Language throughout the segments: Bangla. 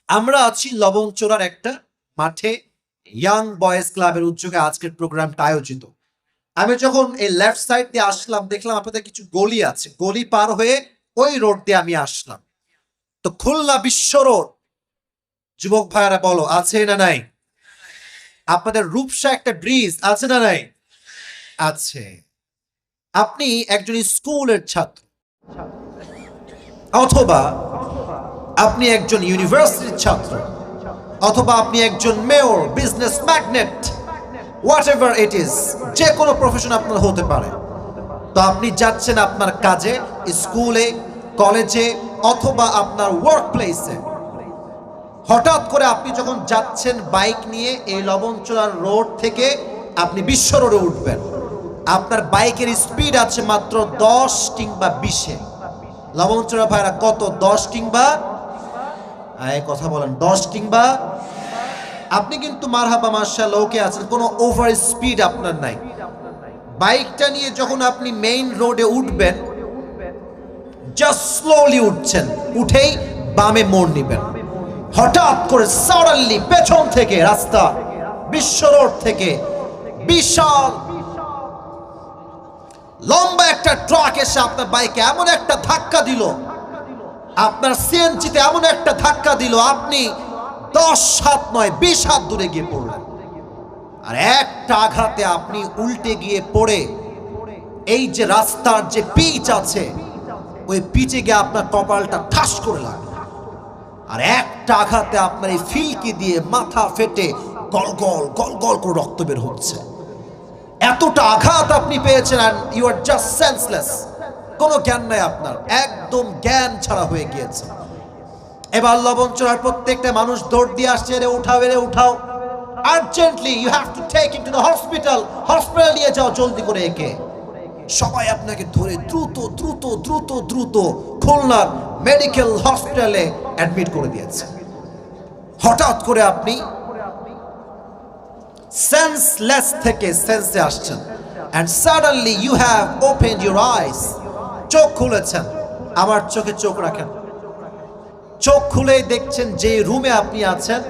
আমরা আছি লবণচোরার একটা মাঠে ইয়াং বয়েজ ক্লাবের উদ্যোগে আজকের প্রোগ্রামটা আয়োজিত। আমি যখন এই লেফট সাইড দিয়ে আসলাম দেখলাম আপনাদের কিছু গলি আছে, গলি পার হয়ে ওই রোড দিয়ে আমি আসলাম। তো খুলনা বিশ্ব রোড, যুবক ভাইয়ারা বলো আছে না নাই? আপনাদের রূপসা একটা ব্রিজ আছে না নাই? আছে। আপনি একজন স্কুলের ছাত্র অথবা আপনি একজন ইউনিভার্সিটির ছাত্র অথবা আপনি একজন mayor, business magnate, what ever it is, যে কোনো প্রফেশন আপনার হতে পারে। তো আপনি যাচ্ছেন আপনার কাজে, স্কুলে, কলেজে অথবা আপনার ওয়ার্ক প্লেসে। হঠাৎ করে আপনি যখন যাচ্ছেন বাইক নিয়ে এই লবণচোরার রোড থেকে আপনি বিশ্ব রোডে উঠবেন, আপনার বাইকের স্পিড আছে মাত্র 10 কিংবা 20-এ। লবণচোরা ভাইরা কত? 10 কিংবা কথা বলেন, 10 কিংবা। আপনি কিন্তু মারহাবা মাশাআল্লাহ ওকে আছেন, কোনো ওভার স্পিড আপনার নাই। বাইকটা নিয়ে যখন আপনি মেইন রোডে উঠবেন, জাস্ট স্লোলি উঠছেন, উঠেই বামে মোড় নেবেন। হঠাৎ করে সাডেনলি পেছন থেকে রাস্তা বিশ্ব রোড থেকে বিশাল লম্বা একটা ট্রাক এসে আপনার বাইকে এমন একটা ধাক্কা দিল, আপনার সিএনজিতে এমন একটা ধাক্কা দিল, আপনি 10 হাত নয় 20 হাত দূরে গিয়ে পড়লেন। আর একটা আঘাতে আপনি উল্টে গিয়ে পড়ে এই যে রাস্তার যে পিচ আছে ওই পিচে গিয়ে আপনার কপালটা ঠাস করে লাগলো। আর একটা আঘাতে আপনার এই ফিলকি দিয়ে মাথা ফেটে গলগল গলগল করে রক্ত বের হচ্ছে। এতটা আঘাত আপনি পেয়েছেন আর ইউ আর জাস্ট সেন্সলেস, কোনো জ্ঞান নাই আপনার, একদম জ্ঞান ছাড়া হয়ে গিয়েছে। এবার লবণচোরার প্রত্যেকটা মানুষ দৌড় দিয়ে আসছে, রে উঠাও, রে উঠাও, urgently you have to take him to the hospital, hospital নিয়ে যাও জলদি করে একে। সবাই আপনাকে ধরে দ্রুত দ্রুত দ্রুত দ্রুত খুলনার মেডিকেল হসপিটালে অ্যাডমিট করে দিয়েছে। হঠাৎ করে আপনি সেন্সলেস থেকে সেন্সে আসছেন, and suddenly you have opened your eyes. চোখ খুলেছেন। আমার চোখে চোখ রাখেন। চোখ খুলেই দেখছেন যে রুমে আপনি আছেন,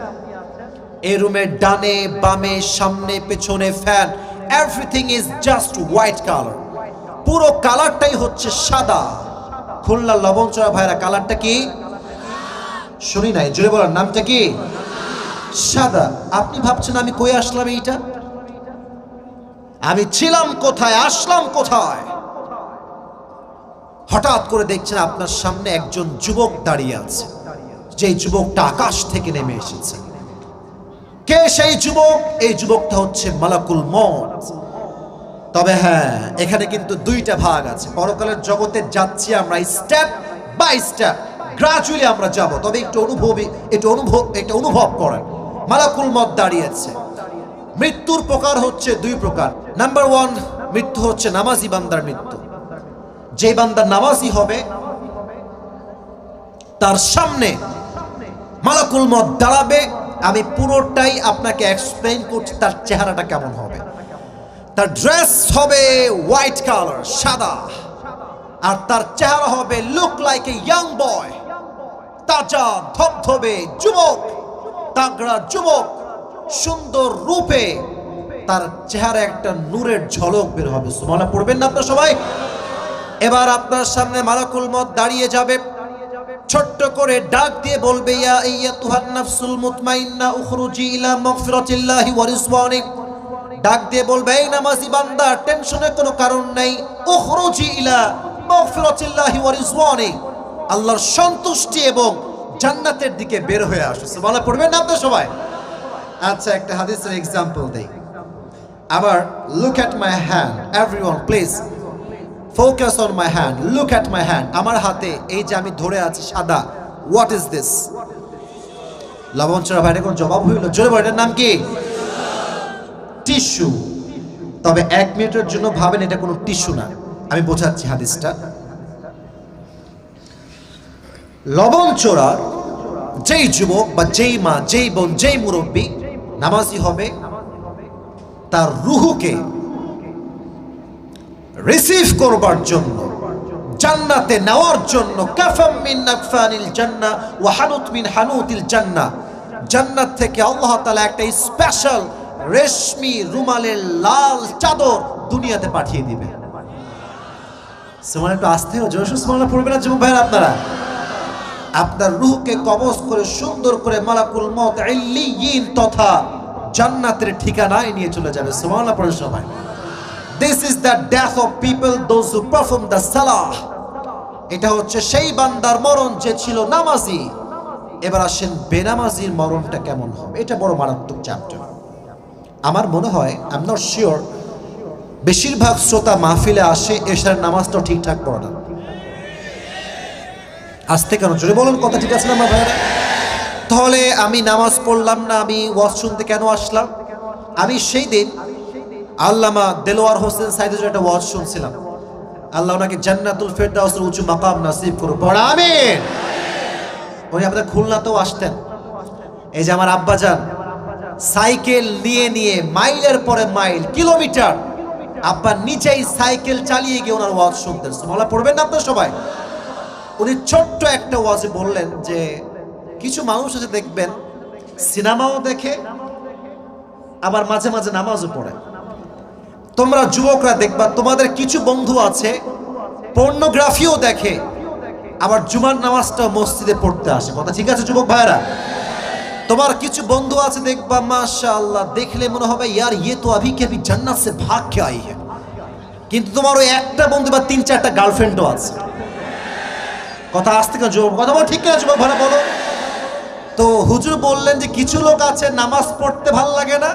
এই রুমের ডানে বামে সামনে পেছনে fan, everything is just white colour. পুরো কালারটাই হচ্ছে সাদা। খুলনা লবণচোরা ভাইরা কালারটা কি? শুনি নাই, জোরে বলার নামটা কি? সাদা। আপনি ভাবছেন আমি কই আসলাম, এইটা আমি ছিলাম কোথায়, আসলাম কোথায়? হঠাৎ করে দেখছেন আপনার সামনে একজন যুবক দাঁড়িয়ে আছে, যে যুবকটা আকাশ থেকে নেমে এসেছে। কে সেই যুবক? এই যুবকটা হচ্ছে মালাকুল মউত। তবে হ্যাঁ, এখানে কিন্তু দুইটা ভাগ আছে। পরকালের জগতে যাচ্ছি আমরা স্টেপ বাই স্টেপ, গ্রাজুয়ালি আমরা যাব। তবে একটু অনুভব করেন। মালাকুল মউত দাঁড়িয়েছে। মৃত্যুর প্রকার হচ্ছে দুই প্রকার। নাম্বার 1, মৃত্যু হচ্ছে নামাজি বান্দার মৃত্যু। যে বান্দা নামাজি হবে তার সামনে মালাকুল মউত দাঁড়াবে। আমি পুরোটাই আপনাকে এক্সপ্লেইন করছি তার চেহারাটা কেমন হবে। তার ড্রেস হবে হোয়াইট কালার, সাদা, আর তার চেহারা হবে লুক লাইক এ ইয়াং বয়, তাজা ধবধবে যুবক, তাগড়া যুবক, সুন্দর রূপে তার চেহারা একটা নূরের ঝলক বের হবে। সুবহানাল্লাহ পড়বেন না আপনারা সবাই? এবার আপনার সামনে মালাকুল মউত দাঁড়িয়ে যাবে, ছোট্ট করে ডাক দিয়ে বলবে, ইয়া আইয়াতুহান নাফসুল মুতমাইন্না উখরুজি ইলা মাগফিরাতিল্লাহি ওয়া রিজওয়ানি। ডাক দিয়ে বলবে, এই নামাজি বান্দা, টেনশনের কোনো কারণ নাই, উখরুজি ইলা মাগফিরাতিল্লাহি ওয়া রিজওয়ানি, আল্লাহর সন্তুষ্টি এবং জান্নাতের দিকে বের হয়ে আসো। সুবহানাল্লাহ পড়বেন না আপনারা সবাই? আচ্ছা, একটা হাদিসের এক্সাম্পল দেই। আবার look at my hand, everyone please focus on my hand, look at my hand. আমার হাতে এই যে আমি ধরে আছি সাদা, হোয়াট ইজ দিস? লবণচোরা ভাইরা কোন জবাব হইল? জোরে বলেন, এটার নাম কি? টিস্যু। তবে 1 মিনিটের জন্য ভাবেন এটা কোনো টিস্যু না। আমি বোঝাচ্ছি হাদিসটা। লবণচোরা যেই যুবক বা যেই মা, যেই বোন, যেই মুরব্বী নামাজি হবে, তার রুহুকে রিসিভ করবার জন্য জান্নাতে নেওয়ার জন্য কাফাম মিন আকফানিল জান্নাহ ওয়া হানুত মিন হানুতিল জান্নাহ, জান্নাত থেকে আল্লাহ তাআলা একটা স্পেশাল রেশমি রুমালের লাল চাদর দুনিয়াতে পাঠিয়ে দিবে। সুবহানাল্লাহ, একটু আস্তে ও জোরে সুবহানাল্লাহ পড়বেন না যুবক ভাইরা আপনারা? আপনার রূহকে কবজ করে সুন্দর করে মালাকুল মউত ইল্লিয়িন তথা জান্নাতের ঠিকানায় নিয়ে চলে যাবে। সুবহানাল্লাহ পড়েন সবাই। This is the death of people those who perform the salah. এটা হচ্ছে সেই বান্দার মরণ যে ছিল নামাজি। এবার আসেন বেনামাজির মরণটা কেমন হবে, এটা বড় মারাত্মক চ্যাপ্টার। আমার মনে হয়, আই এম নট শিওর, বেশিরভাগ শ্রোতা মাহফিলে আসে এশার নামাজটাও ঠিকঠাক পড়ে না। আসতে কেন জোরে বলুন, কথা ঠিক আছে না আমার ভাইরা? তাহলে আমি নামাজ পড়লাম না, আমি ওয়াজ শুনতে কেন আসলাম? আমি সেই দিন আল্লামা দেলোয়ার হোসেন সাইদের একটা ওয়াজ শুনছিলাম। আল্লাহ ওনাকে জান্নাতুল ফেরদাউসের উঁচু মাকাম নসিব করুন, পড়া আমিন। উনি আমাদের খুলনাতেও আসতেন। এই যে আমার আব্বাজান সাইকেল নিয়ে নিয়ে মাইলের পরে মাইল, কিলোমিটার আব্বা নিজেই সাইকেল চালিয়ে গিয়ে ওনার ওয়াজ শুনতেন। সুবহানাল্লাহ পড়বেন না আপনারা সবাই? উনি ছোট্ট একটা ওয়াজে বললেন যে কিছু মানুষ আছে দেখবেন সিনেমাও দেখে আবার মাঝে মাঝে নামাজও পড়ে। তোমরা যুবকরা দেখবা তোমাদের কিছু বন্ধু আছে পর্নোগ্রাফিও দেখে, আবার জুমার নামাজটা মসজিদে পড়তে আসে। কথা ঠিক আছে যুবক ভাইরা? তোমার কিছু বন্ধু আছে দেখবা মাশাআল্লাহ দেখলে মনে হবে ইয়ার ইয়ে তো আভি কে আভি জান্নাত সে ভাগ কে আই হ্যায়, কিন্তু তোমার ওই একটা বন্ধু বা 3-4টা গার্লফ্রেন্ডও আছে। কথা আসতে কেন যুবক, কথা বল ঠিক আছে যুবক ভাইরা বলো তো। হুজুর বললেন যে কিছু লোক আছে নামাজ পড়তে ভাল লাগে না,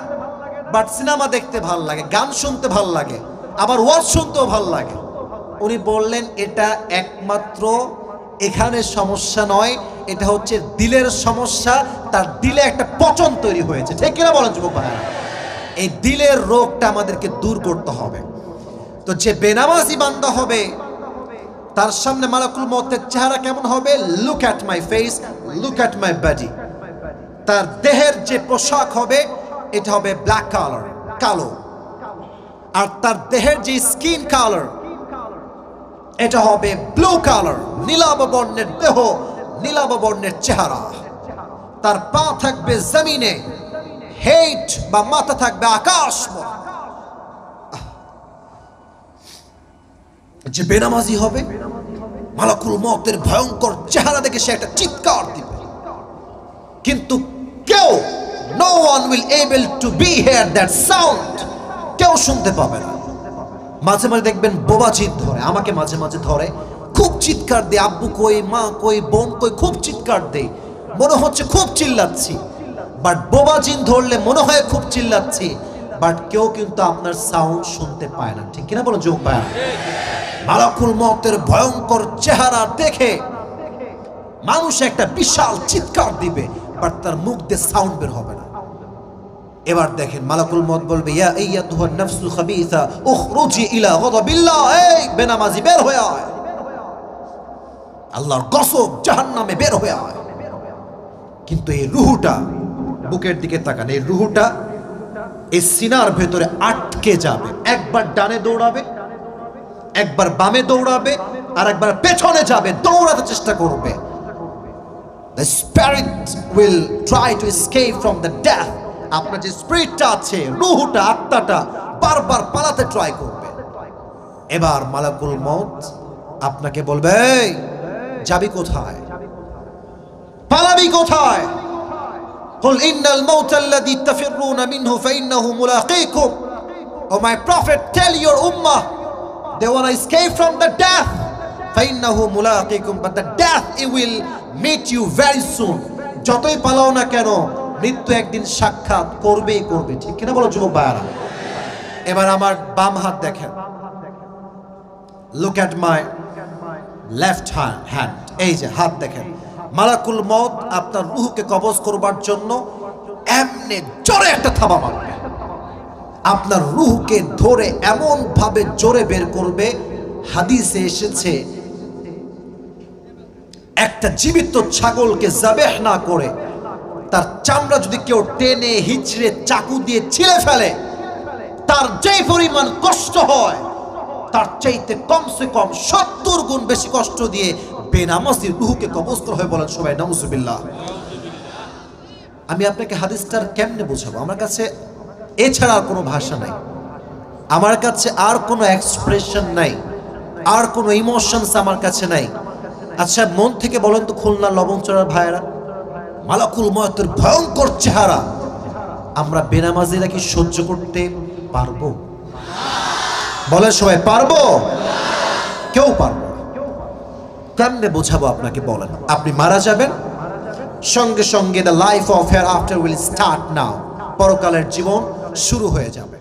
বাট সিনেমা দেখতে ভাল লাগে, গান শুনতে ভাল লাগে, আবার ওয়াজ শুনতেও ভাল লাগে। উনি বললেন এটা একমাত্র এখানে সমস্যা নয়, এটা হচ্ছে দিলের সমস্যা। তার দিলে একটা পচন তৈরি হয়েছে, ঠিক কিনা বলেন যুবক ভাইরা? এই দিলের রোগটা আমাদেরকে দূর করতে হবে। তো যে বেনামাজি বান্দা হবে তার সামনে মালাকুল মউতের চেহারা কেমন হবে? Look at my face, look at my body. তার দেহের যে পোশাক হবে এটা হবে ব্ল্যাক কালার, কালো। আর তার দেহের যে স্কিন কালার এটা হবে ব্লু কালার, নীলাভ বর্ণের দেহ, নীলাভ বর্ণের চেহারা। তার পা থাকবে জমিনে, হেড বা মাথা থাকবে আকাশ। যে বেনামাজি হবে মালাকুল মউতের ভয়ঙ্কর চেহারা দেখে সে একটা চিৎকার দিবে, কিন্তু কেউ no one will able to be hear that sound, কেউ শুনতে পাবে না। মাঝে মাঝে দেখবেন বোবাজিৎ ধরে, আমাকে মাঝে মাঝে ধরে, খুব চিৎকার দেয়, আব্বু কই, মা কই, বোন কই, খুব চিৎকার দেয়, মনে হচ্ছে খুব চিল্লাচ্ছি। বাট বোবাজিন ধরলে মনে হয় খুব চিল্লাচ্ছি, বাট কেউ কিন্তু আপনার সাউন্ড শুনতে পায় না, ঠিক কিনা বলো যোগ ভাই? মালাকুল মউতের ভয়ঙ্কর চেহারা দেখে মানুষ একটা বিশাল চিৎকার দিবে, বাট তার মুখ দিয়ে সাউন্ড বের হবে না। এবার দেখেন মালাকুল মউত বলবে ইয়া আইয়াতুহান নাফসুল খাবিসা উখরুজি ইলা গাদাবিল্লাহ, এই বেনামাজি বের হয়ে আয়, আল্লাহর গজব জাহান্নামে বের হয়ে আয়। কিন্তু এই রুহুটা, বুকের দিকে তাকান, এই রুহুটা এই সিনার ভেতরে আটকে যাবে। একবার ডানে দৌড়াবে, একবার বামে দৌড়াবে, আর একবার পেছনে যাবে, দৌড়াতে চেষ্টা করবে। The spirit will try to escape from the death. আপনার যে স্পিরিটটা আছে, রূহটা, আত্মাটা বারবার পালাতে ট্রাই করবে। এবার মালাকুল মউত আপনাকে বলবে এই যাবি কোথায়, পালাবি কোথায়? قل إن الموت الذي تفرون منه فإنه ملاقيكم. Oh my prophet, tell your ummah they want to escape from the death, فإنه ملاقيكم, but the death it will meet you very soon. যতই পালাও না কেন মৃত্যু একদিন সাক্ষাৎ করবেই করবে, ঠিক কিনা বলো যুবক ভাইরা? এবার আমার বাম হাত দেখেন, look at my left hand, এই যে হাত দেখেন। মালাকুল মউত আপনার রূহকে কবজ করবার জন্য এমনি জোরে একটা থাবা মারবে, আপনার রূহকে ধরে এমন ভাবে জোরে বের করবে। হাদিসে এসেছে একটা জীবিত ছাগলকে যাবেহ না করে তার চামড়া যদি কেউ টেনে হিচড়ে চাকু দিয়ে ছিঁড়ে ফেলে, তার যে পরিমাণ কষ্ট হয় তার চাইতে কমসে কম 70 গুণ বেশি কষ্ট দিয়ে বেনামাজির রূহকে কবজ করা হয়। বলেন সবাই নাউজুবিল্লাহ। আমি আপনাকে হাদিসটার কেমনে বোঝাবো? আমার কাছে এছাড়া আর কোনো ভাষা নাই, আমার কাছে আর কোনো এক্সপ্রেশন নাই, আর কোনো ইমোশনস আমার কাছে নাই। আচ্ছা মন থেকে বলেন তো, খুলনা লবণচড়ার ভাইয়েরা, মালাকুল মউতের ভয়ঙ্কর চেহারা আমরা বেনামাজিরা কি সহ্য করতে পারবো? বলে সবাই পারবো? কেউ পারবো না। কেমনে বোঝাবো আপনাকে বলেন? আপনি মারা যাবেন, সঙ্গে সঙ্গে the life of hair after will start now, পরকালের জীবন শুরু হয়ে যাবে।